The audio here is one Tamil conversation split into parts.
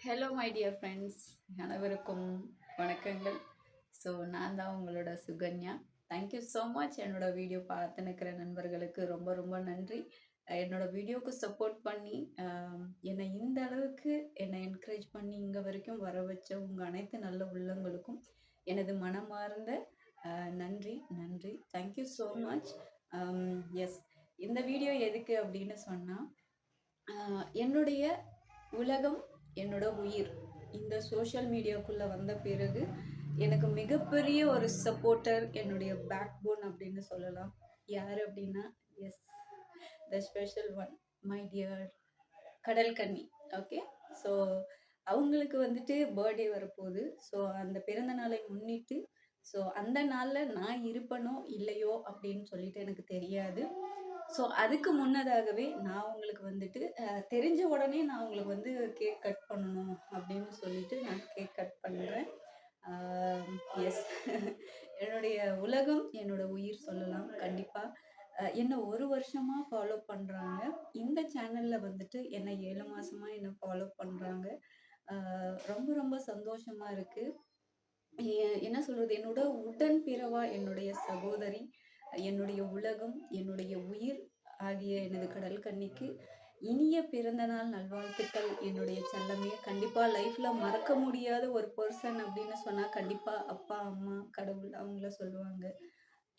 ஹலோ மை டியர் ஃப்ரெண்ட்ஸ், அனைவருக்கும் வணக்கங்கள். ஸோ நான் தான் உங்களோட சுகன்யா. Thank you so much. என்னோட வீடியோ பார்த்துன்னுக்கிற நண்பர்களுக்கு ரொம்ப ரொம்ப நன்றி. என்னோட வீடியோவுக்கு சப்போர்ட் பண்ணி என்னை இந்த அளவுக்கு என்னை என்கரேஜ் பண்ணி இங்கே வரைக்கும் வர வச்ச உங்கள் அனைத்து நல்ல உள்ளங்களுக்கும் எனது மனமார்ந்த நன்றி நன்றி. Thank you so much. எஸ், இந்த வீடியோ எதுக்கு அப்படின்னு சொன்னால், என்னுடைய உலகம் என்னோட உயிர் இந்த சோஷியல் மீடியாக்குள்ளே வந்த பிறகு எனக்கு மிகப்பெரிய ஒரு சப்போர்ட்டர், என்னுடைய பேக் போன் அப்படின்னு சொல்லலாம். யார் அப்படின்னா, yes, the special one, my dear கடல் கன்னி. ஓகே, ஸோ அவங்களுக்கு வந்துட்டு பர்த்டே வரப்போகுது. ஸோ அந்த பிறந்த நாளை முன்னிட்டு, ஸோ அந்த நாளில் நான் இருப்பனோ இல்லையோ அப்படின்னு சொல்லிட்டு எனக்கு தெரியாது. ஸோ அதுக்கு முன்னதாகவே நான் உங்களுக்கு வந்துட்டு தெரிஞ்ச உடனே நான் உங்களுக்கு வந்து கேக் கட் பண்ணணும் அப்படின்னு சொல்லிட்டு நான் கேக் கட் பண்ணுறேன். எஸ், என்னுடைய உலகம் என்னோட உயிர் சொல்லலாம். கண்டிப்பாக என்னை ஒரு வருஷமாக ஃபாலோ பண்ணுறாங்க. இந்த சேனலில் வந்துட்டு என்னை 7 மாதமாக என்னை ஃபாலோ பண்ணுறாங்க. ரொம்ப ரொம்ப சந்தோஷமாக இருக்குது. என்ன சொல்கிறது, என்னோட உடன் பிறவா என்னுடைய சகோதரி, என்னுடைய உலகம், என்னுடைய உயிர் ஆகிய எனது கடல் கன்னிக்கு இனிய பிறந்த நாள் நல்வாழ்த்துக்கள். என்னுடைய செல்லமே, கண்டிப்பாக லைஃப்பில் மறக்க முடியாத ஒரு பர்சன் அப்படின்னு சொன்னால் கண்டிப்பாக அப்பா, அம்மா, கடவுள் அவங்கள சொல்லுவாங்க.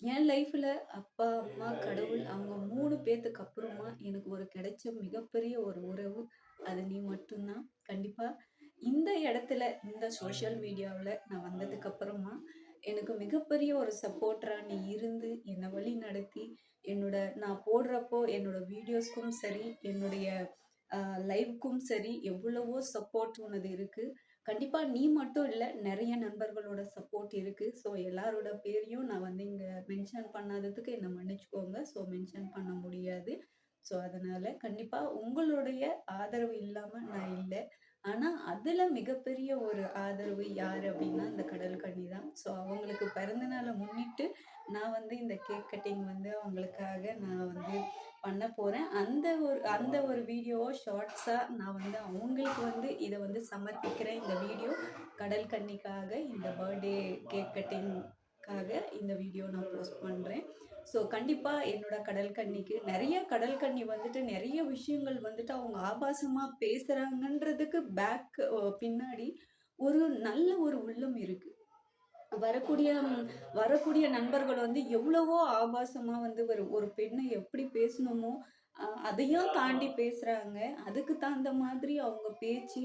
என் லைஃப்பில் அப்பா, அம்மா, கடவுள் அவங்க 3 பேர்த்துக்கு அப்புறமா எனக்கு ஒரு கிடைச்ச மிகப்பெரிய ஒரு உறவு அது நீ மட்டும்தான். கண்டிப்பாக இந்த இடத்துல, இந்த சோஷியல் மீடியாவில் நான் வந்ததுக்கு அப்புறமா எனக்கு மிகப்பெரிய ஒரு சப்போர்ட்டராக நீ இருந்து என்னை வழி நடத்தி, நான் போடுறப்போ என்னோட வீடியோஸ்க்கும் சரி, என்னுடைய லைவ்க்கும் சரி, எவ்வளவோ சப்போர்ட் உனது இருக்கு. கண்டிப்பா நீ மட்டும் இல்ல, நிறைய நண்பர்களோட சப்போர்ட் இருக்கு. ஸோ எல்லாரோட பேரையும் நான் வந்து இங்க மென்ஷன் பண்ணாததுக்கு என்ன மன்னிச்சுக்கோங்க. ஸோ மென்ஷன் பண்ண முடியாது. ஸோ அதனால கண்டிப்பா உங்களுடைய ஆதரவு இல்லாம நான் இல்ல. ஆனா அதுல மிகப்பெரிய ஒரு ஆதரவு யாரு அப்படின்னா, இந்த கடல் கன்னி தான். ஸோ அவங்களுக்கு பிறந்த நாளை முன்னிட்டு நான் வந்து இந்த கேக் கட்டிங் வந்து அவங்களுக்காக நான் வந்து பண்ண போறேன். அந்த ஒரு வீடியோவோ ஷார்ட்ஸா நான் வந்து அவங்களுக்கு வந்து இதை வந்து சமர்ப்பிக்கிறேன். இந்த வீடியோ கடல் கன்னிக்காக, இந்த பர்த்டே கேக் கட்டிங்காக இந்த வீடியோ நான் போஸ்ட் பண்றேன். ஸோ கண்டிப்பா என்னோட கடல் கன்னிக்கு நிறைய கடல் கன்னி வந்துட்டு நிறைய விஷயங்கள் வந்துட்டு அவங்க ஆபாசமா பேசுறாங்கன்றதுக்கு பின்னாடி ஒரு நல்ல ஒரு உள்ளம் இருக்கு. வரக்கூடிய வரக்கூடிய நண்பர்கள் வந்து எவ்வளவோ ஆபாசமா வந்து ஒரு ஒரு பெண்ணை எப்படி பேசணுமோ அதையும் தாண்டி பேசுறாங்க. அதுக்கு தகுந்த மாதிரி அவங்க பேச்சு